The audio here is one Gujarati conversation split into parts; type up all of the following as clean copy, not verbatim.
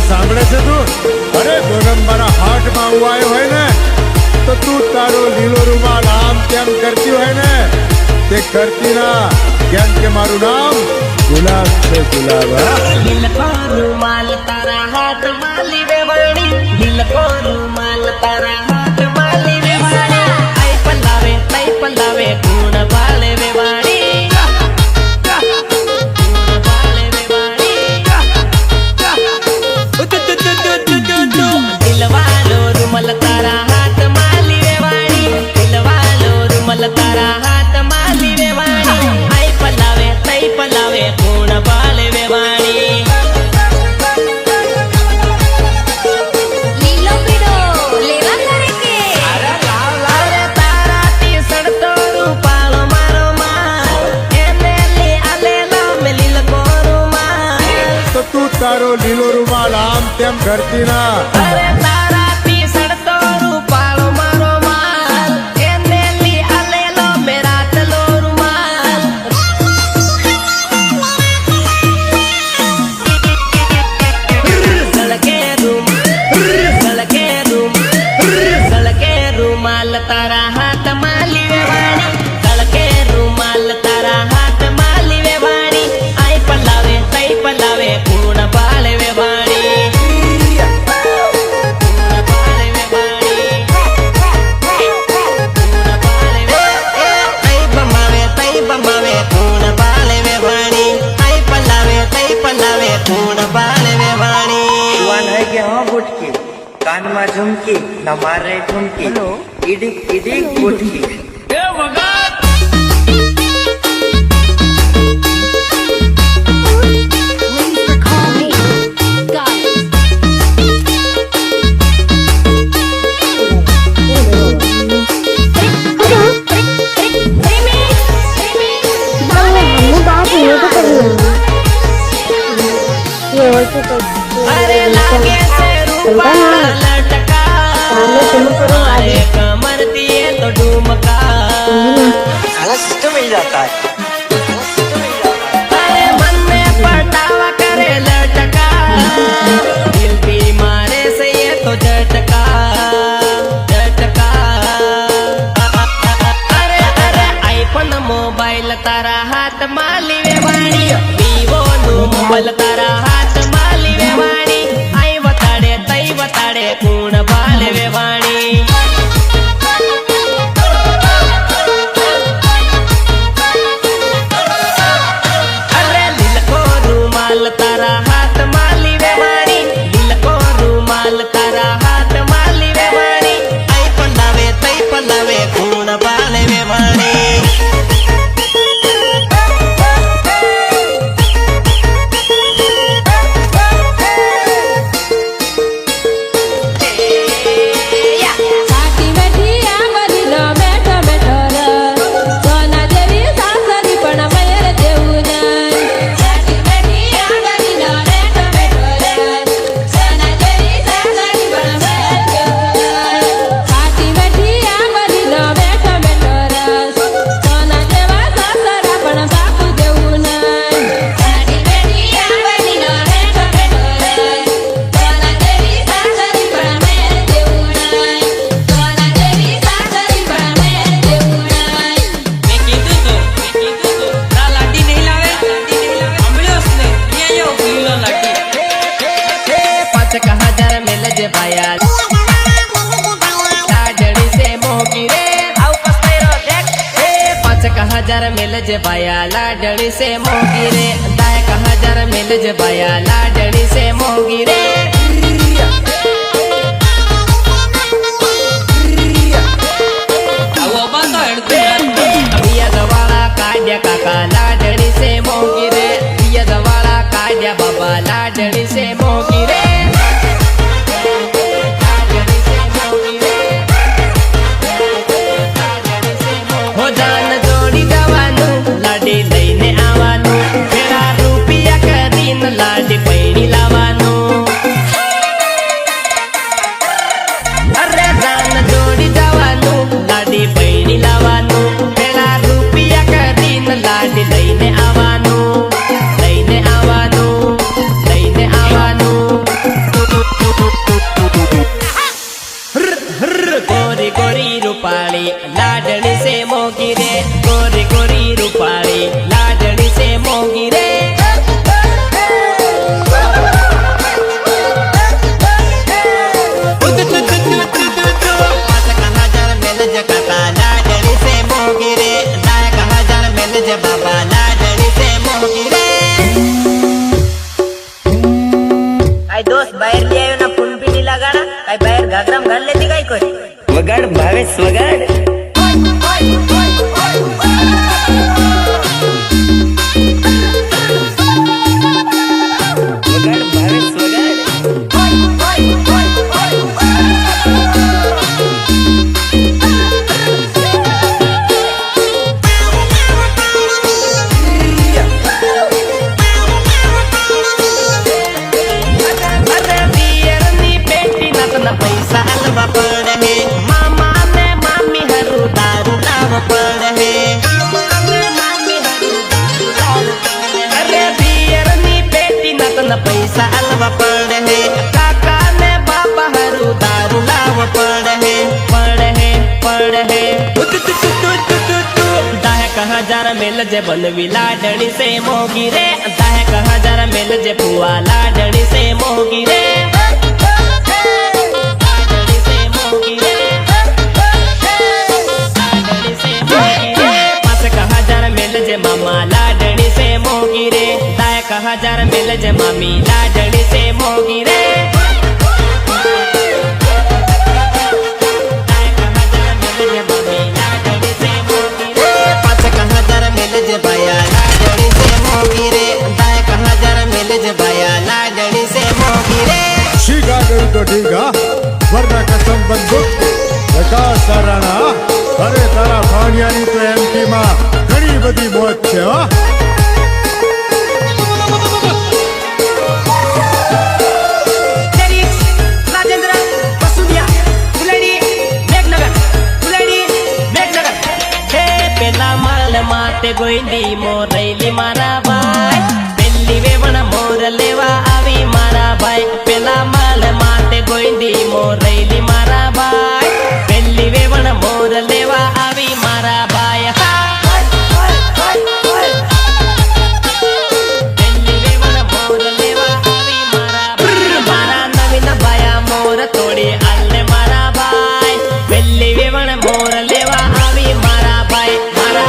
સાંભળે છે તું? અરે દોનમ મારા હાથમાં હું આવ્યો હોય ને તો તું તારો લીલો રૂમાલ આમ તેમ કરતી હોય ને તે કરતી ના, કેમ કે મારું નામ ગુલાબ છે. ગુલાબ દિલ કો રૂમાલ તારા હાથમાં લીવે વાણી, દિલ કો રૂમાલ તારા હાથમાં લીવે વાણી, આઈ પલાવે તઈ પલાવે ગુણ વાલે વે વાણી, ગુણ વાલે વે વાણી, દિલ વાલો રૂમાલ તારા હાથમાં લીવે વાણી, દિલ વાલો રૂમાલ તારા હાથમાં લીવે વાણી, આઈ પલાવે તઈ પલાવે ગુણ વાલે વે વાણી. લીલો પીળો લેવા કરે કે અરે તારાથી સડતો રૂપાળો મારો માલ, એને લે આલેલો મે લીલકો રૂમાલ. તો તું તારો લીલો રૂમાલ આમ તેમ કરતી ના. અરે તારાથી સડતો રૂપાળો મારો માલ, એને લે આલેલો મે રાતલો રૂમાલ. સળકે રૂમાલ તારા હાથમાં લીવે વાણી, સળકે રૂમાલ તારા હાથમાં લીવે વાણી, આઈ પલાવે તઈ પલાવે ગુણ પાળે વે વાણી, ગુણ પાળે વે વાણી, ગુણ પાળે વે. આઈ બમાવે તઈ બમાવે ગુણ પાળે વે વાણી, આઈ પલાવે તઈ પલાવે ગુણ પાળે વે વાણી. जुआन है कि हाँ बुटकी, कान में झुमकी, न मारे ठुमकी, इडिक इडिक बुटकी. Please call me. Got it. अरे लागे से रूपा लटका, मारे कमर दिए तो डुमका. साला सिस्टम मिल जाता है. अरे मन में पटावा करे लटका, दिल भी मारे से ये तो झटका, झटका. अरे अरे आईफोन मोबाइल तारा हाथ माली वे वाणी, वीवो नु मोबाइल तारा हाथ माली वे वाणी, आई बताड़े तई बताड़े गुण बाले वे वाणी. अरे दिल को रूमाल तारा हाथ माली वे वाणी, दिल को रूमाल तारा हाथ माली वे वाणी, आई पलावे तई पलावे गुण बाले वे वाणी. સાકી બેઠી આંગળીનો બેઠો બેઠો રસ, સોના જેવી સાસરી પણ મયર જેવું નહીં. સાકી બેઠી આંગળીનો બેઠો બેઠો રસ, સોના જેવી સાસરી પણ મયર જેવું નહીં. સાકી બેઠી આંગળીનો બેઠો બેઠો રસ, સોના જેવા સાસરા પણ બાપુ જેવું નહીં. સાકી બેઠી આંગળીનો બેઠો બેઠો રસ, સોના જેવી સાસરી પણ મયર જેવું નહીં. સોના જેવી સાસરી પણ મયર જેવું નહીં. મેં કીધું તો તા લાડી નહીં લાવે, સાંભળ્યો છે ને? અહીંયા આવો લીલો લાડી. 5,000 मिल जे भाया लाडड़ी से मोगी रे, आउ पस्तेरो देख. 5,000 मिल जे भाया लाडड़ी से मोगी रे, 10,000 मिल जे भाया लाडड़ी से मोगी रे. આવો બાંધો હેડતું पिया दवाड़ा काड्या काका लाडड़ी से मोगी रे, पिया दवाड़ा काड्या बाबा लाडड़ी से मोगी रे. लाडड़ी से मोगी रे, लाडड़ी से मोगी. हो जान जोड़ी जवानू लाडी लईने आवानू, फेरा रूपिया કરીને લાડી પૈણી લાવાનું. बाहेर बी आयो ना फुल बी नीला गाडा काय बाहेर घागराम घालले ती काय कोण वगाड भावेश वगाड वगाड भावेश वगाड अरे बियरनी पेटी नतन पैसा अलवा पड़ है मामा ने मामी हरू दारू लाव पड़ है अरे बियरनी पेटी नतन पैसा अलवा पड़ है काका ने बाबा हरू दारू लाव पड़ है दाहक हजार मिल जे बनवी लाडणी से मोगी रे दाहक हजार मिल जे पुआ लाडणी से मोगी रे लाडणी से मोगी रे लाडणी से मोगी रे 5,000 मिल जे मामा लाडणी से मोगी रे दाहक हजार मिल जे मामी लाडणी से मोगी रे शीगा करू तो ठीक वरना कसम बंदूक प्रकाश राणा अरे तारा भाणियानी तो एमपी માં ઘણી બધી મોત છે હો माते गोइंदी मोरैली मारा भाई पेली वेवण मोर लेवा आवी मारा भाई पेला माल माते गोइंदी मोरैली मारा भाई पेली वेवण मोर लेवा आवी मारा भाई पेली वेवण मोर लेवा आवी मारा भाई मारा नवीन बाया मोर तोड़ी आले मारा भाई पेली वेवण मोर लेवा आवी मारा भाई मारा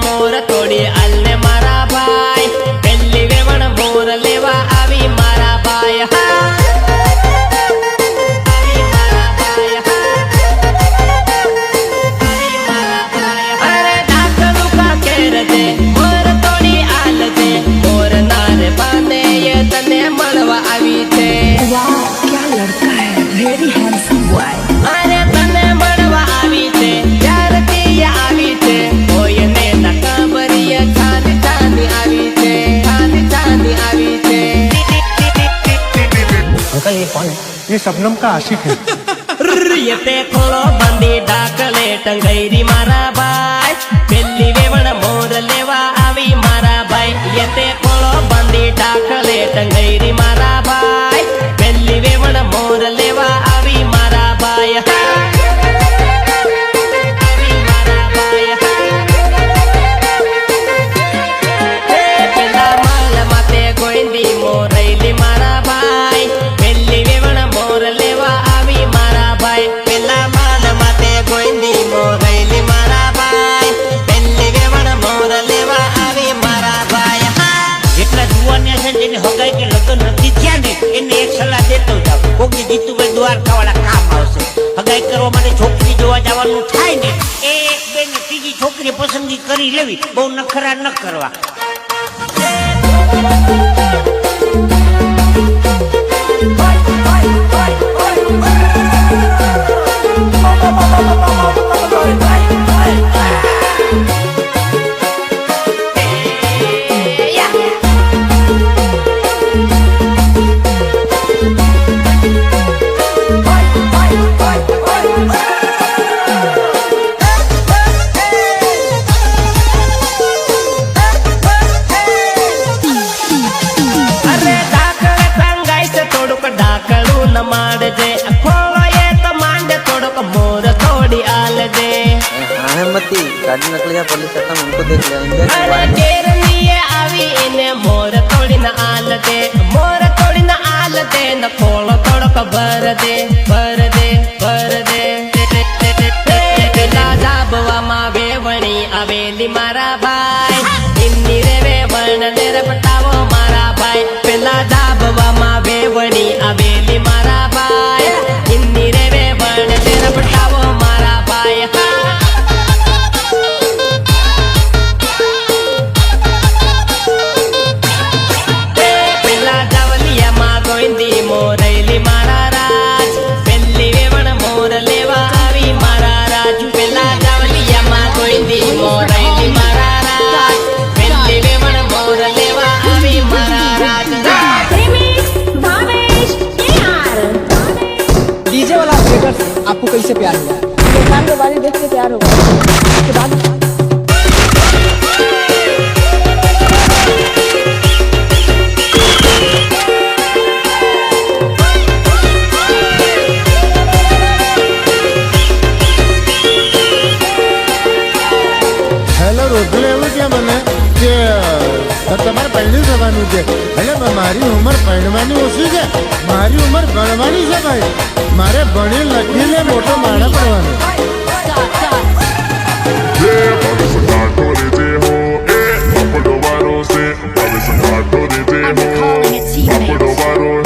मोर तोड़ी अल्ले मारा भाई पेली वेवण मोर लेवा आवी मारा भाई अरे डाकलू का केर दे मोर तोड़ी आल दे मोर नारे बांधे ये तने मलवा आवी थे क्या लड़का है वेरी हैंडसम बॉय अरे तने मलवा आवी थे प्यार की आवी थे ये शबनम का आशिक है ये ते खोलो बंदी डाकले टंगैरी मारा भाई पेली वेवण मोर लेवा आवी मारा भाई ये ते खोलो बंदी डाकले टंगैरी मारा भाई पेली वेवण मोर लेवा आवी मारा भाई पेला माल माते गोइंदी मोरैली मारा भाई पेली वेवण मोर लेवा आवी मारा भाई पेला माल माते गोइंदी मोरैली मारा भाई पेली वेवण मोर लेवा आवी मारा भाई જેટલા જુવાનિયા છે જેને હગાઈ કે લગ્ન નથી થયા ને એને એક સલાહ દેતો જાવ કોકી જીતુભાઈ દ્વારકાવાળા કામ આવશે હગાઈ કરવા માટે છોકરી જોવા જવાનું થાય ને એ એક બે ને ત્રીજી છોકરી પસંદગી કરી લેવી બહુ નખરા ન કરવા गाड़ी निकल गया पुलिस आता उनको देख लिया अरे केरनीये आवी इने मोर तोड़ी न आल दे मोर तोड़ी न आल दे न खोलो थोड़ो को भर दे भर दे भर दे जाबवा मा वेवणी आवेली मारा भाई इन्नी रे वेवण ने रपटावो मारा भाई पेला जाबवा मा वेवणी બેલી મારા ભાઈ હિન્દી રે વે બણ તે રપટાવો મારા ભાઈ પેલા જાવલિયામાં ગોવિંદી મોરૈલી મારા રાજ પેલી વેવણ મોર લેવા આવી મારા રાજુ પેલા જાવલિયામાં ગોવિંદી મોરૈલી મારા રાજ પેલી વેવણ મોર લેવા આવી મારા રાજ Remix, Bhavesh, AR. डीजे वाला ऑपरेटर आपको कैसे प्यार हुआ? दुकान के बारे देख के प्यार हुआ उसके बाद હેલો રોટલે એવું કેમ મને કે તમારે પહેલી જવાનું છે એટલે મારી ઉંમર ભણવાની ઓછી છે મારી ઉંમર ભણવાની છે ભાઈ મારે ભણી લખીને મોટો માણસ પડવાનો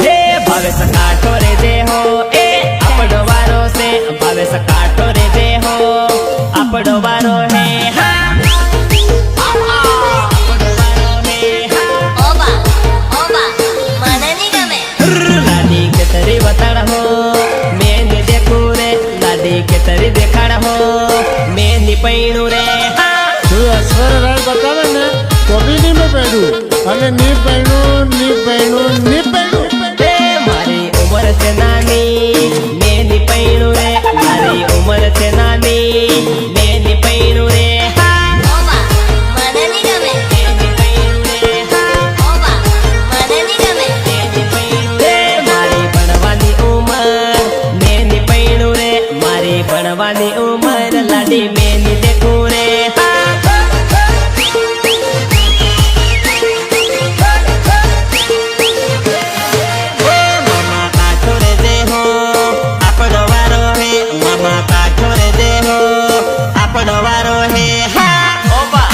હે ભાવેશ કાઠો રે જે હો એ આપડો વારો છે ભાવેશ કાઠો રે જે હો આપડો વારો હે હા આપડો વારો હે હા Oba, Oba, મને નહીં ગમે. લાડી કે તરી બતાડ હો મેં ની દેખું રે લાડી કે તરી દેખાડ હો મેં ની પૈણું રે હા તું અસર રાય બતાવે ને તો બી નહીં મેં પહેર્યું અને ની પહેર્યું ની પહેર્યું ની પહેર્યું હે મારી ઉંમર છે નાની મેં ની પૈણું રે મારી ઉંમર છે નાની મેં ની પૈણું રે હા Oba, મને નહીં ગમે. મેં ની પૈણું રે હા Oba, મને નહીં ગમે. રે મારી ભણવાની ઉંમર મેની પૈણું રે મારી ભણવાની ઉંમર લાડી મેની દેખું રે મામા કાઠો રે દે હો આપણો વારો હે મામા કાઠો રે દે હો આપણો વારો હે હા ઓબા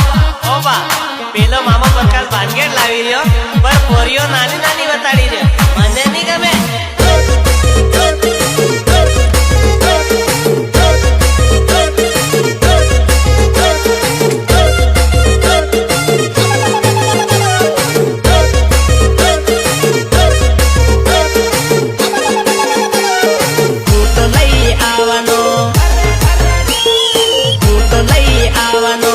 ઓબા પેલો મામા પ્રકાશ ભાનગેટ લાવી રહ્યો પર પોરીઓ નાની નાની બતાડી રહ્યો મને નહીં ગમે તું તો લઈ આવવાનો તું તો લઈ આવવાનો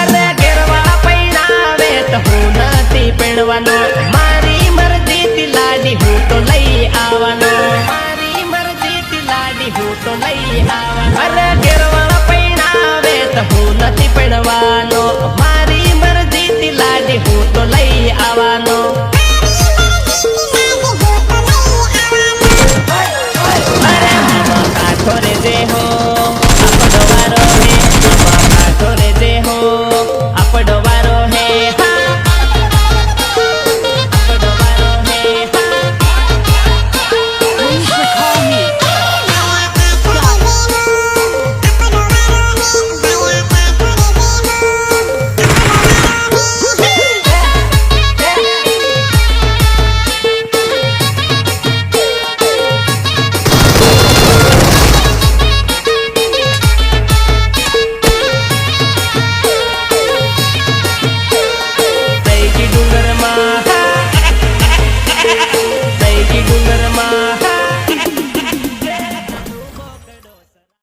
અરે ઘેરવાળા પૈણાવે તો હું નથી પૈણવાનો મારી મરજીથી લાડી હું તો લઈ આવવાનો મારી મરજીથી લાડી હું તો લઈ આવવાનો અરે